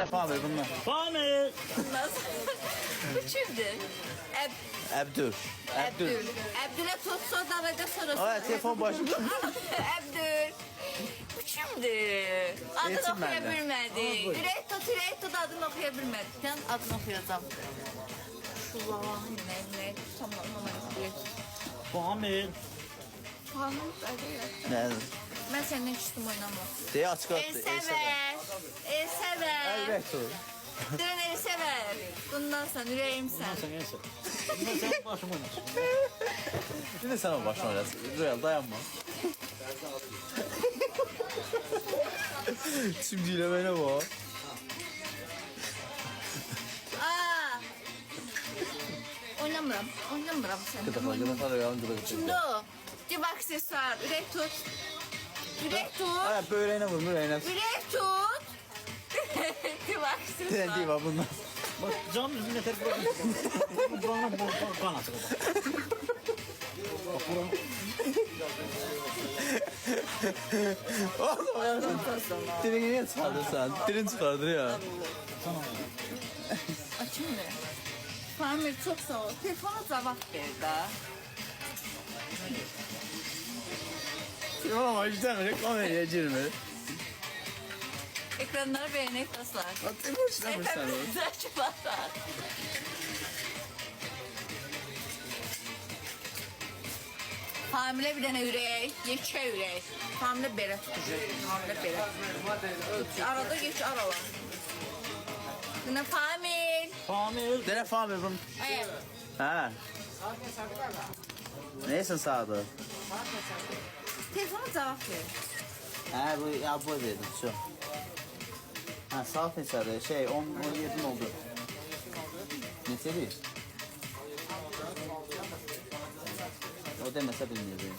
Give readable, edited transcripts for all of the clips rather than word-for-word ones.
Telefon ver bundan. Famil. Nasıl? Bu kimdir? Abdül. Abdül. Abdül'e tutsa davada sonrası. Ay, telefon başında. Abdül. Bu kimdir? Adını Geçin okuya benden. bilmədi. Ürək tut adını okuya bilmədi. Sən adını oxuyacam. Şulan, nə, tamam. Famil. Tamam, Ne? mən səndən küstüm oynamam. Diye açık attı. Elsəvər. Elsəvər. Evet o. Dön Elsəvər. Bundan sən ürəyimsən. Sen neyse. Bundan sen başım oynasın. Yine sana başına oynasın. Royal dayanma. Şimdi bana bu. Aa! Oynamıram sən. Gıda Royal'ın gıda Şimdi o. Cib aksesuar. Ürək tut. Ürək tut. Ay böreğine vur böreğine. Ürək tut. Cib aksesuar. Tenti var bundan. Bak canım yüzüne yeter bırakın. Bu bana kan açık o da. Bak buram. Oğlum ya sen. Dilini niye çıkardırsan? Dilin çıkardır ya. Açın mı? Famir çok sağ ol. Telefona cavab ver da. Oğlum acıdan reklam edeceğim mi? Ekranları beğenek dostlar. Atayım hoşuna mı sen o? Hepimize açıp atar. Hamilə bir dənə ürək, yekə ürək. Hamilə belə tutacaq. Hamilə belə. Arada geç arala. Yine Famil. Famil. Dene falan ver bunu. Ay, Ha. Neysin sağda? telefona cavab ver. Ha bu ya bu dedim şu. Ha sağ fesarı şey 10 17 oldu. Ne seviyor? O demese bilmiyorum.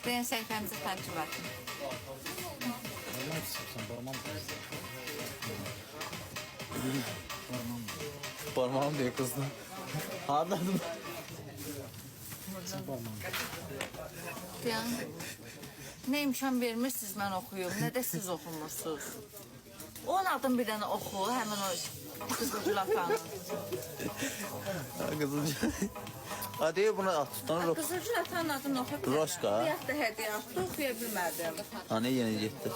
Benim səhifəmizi takip et. Parmak istiyorsan parmağım. Parmağım diye kızdı. Anladım. Yani, ne imkan vermirsiniz mən oxuyum, nə də siz oxumursunuz. Onun adını bir dənə oxu, həmin o qızılgül atanın. Kızılcı. Hadi bunu at. Sonra Qızılgül atanın adını oxu. Roşka. Bir yaxda hədiyyə atdı, oxuya bilmədim. Anne yeni gitti.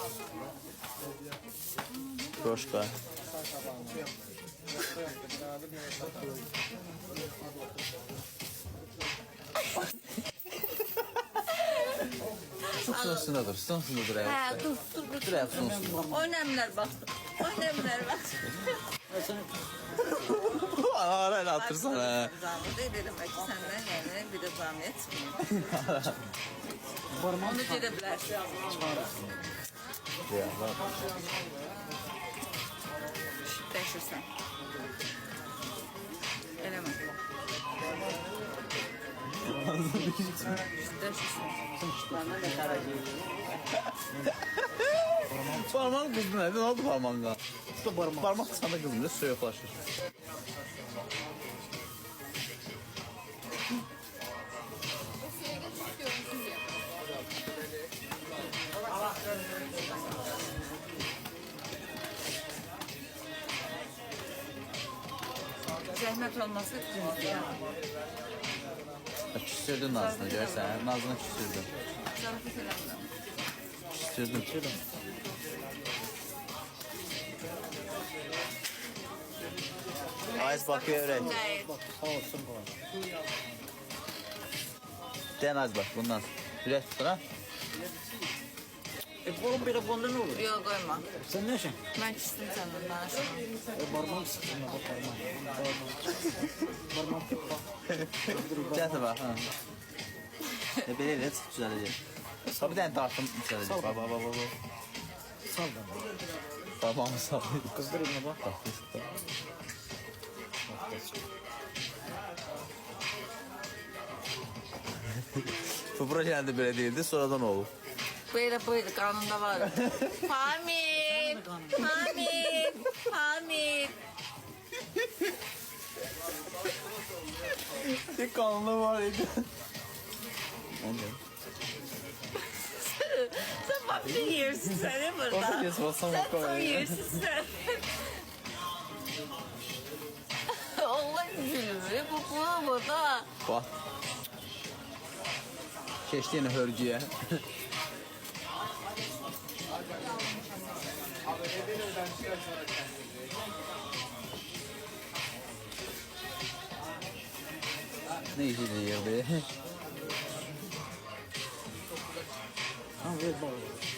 Roşka. Çok sonrasında dur. Sonrasında dur. Hə, dur. Dur ya sonrasında. O nəmlər baxdı. O nəmlər baxdı. Ara atırsana. Zamı da edelim ki səndən yəni bir də zamiyə çıxmıyor. Parmağım. Onu gedə bilərsin. Ya bak. Şidləşirsən. Eləmə. Şidləşirsən. Parmağın kızdı nerede? Ne oldu parmağına? İşte parmağım. Parmak sana kızınca su yaklaşır. Zəhmət olması düzdür ya. Küstürdün Nazlı'nı görsen. Nazlı'nı küstürdün. Zəhmət eləmirəm. Küstürdün. Ayız bakıyor öğren. Deyil. Sağ olsun falan. Den az bak bundan. Üret tutun ha. Oğlum bir de bunda ne olur? Yox, qoyma. Sen ne işin? Mən küstüm səndən danışma. Parmağım sıkışma bak parmağım. Parmağım tut bak. Gətir bak. Ha. Belə elə çıx düzələcək. Ha bir dənə dartım düzələcək. Baba baba baba. Sal bana. Babamı sallıyor. Kızdır eline bak. Bak işte. Bu projede böyle değildi, sonradan oldu. Böyle buydu, qanunda var. Famil! Famil! Famil! Bir kanlı var idi. Sen babşı yersin sen burada. Orada kes, olsam Sen koy. çok yersin sen. Allah gülür. Bu burada. Bax. Keçdi yenə hörgüyə. Ne işi deyirdi? Tamam ver baba.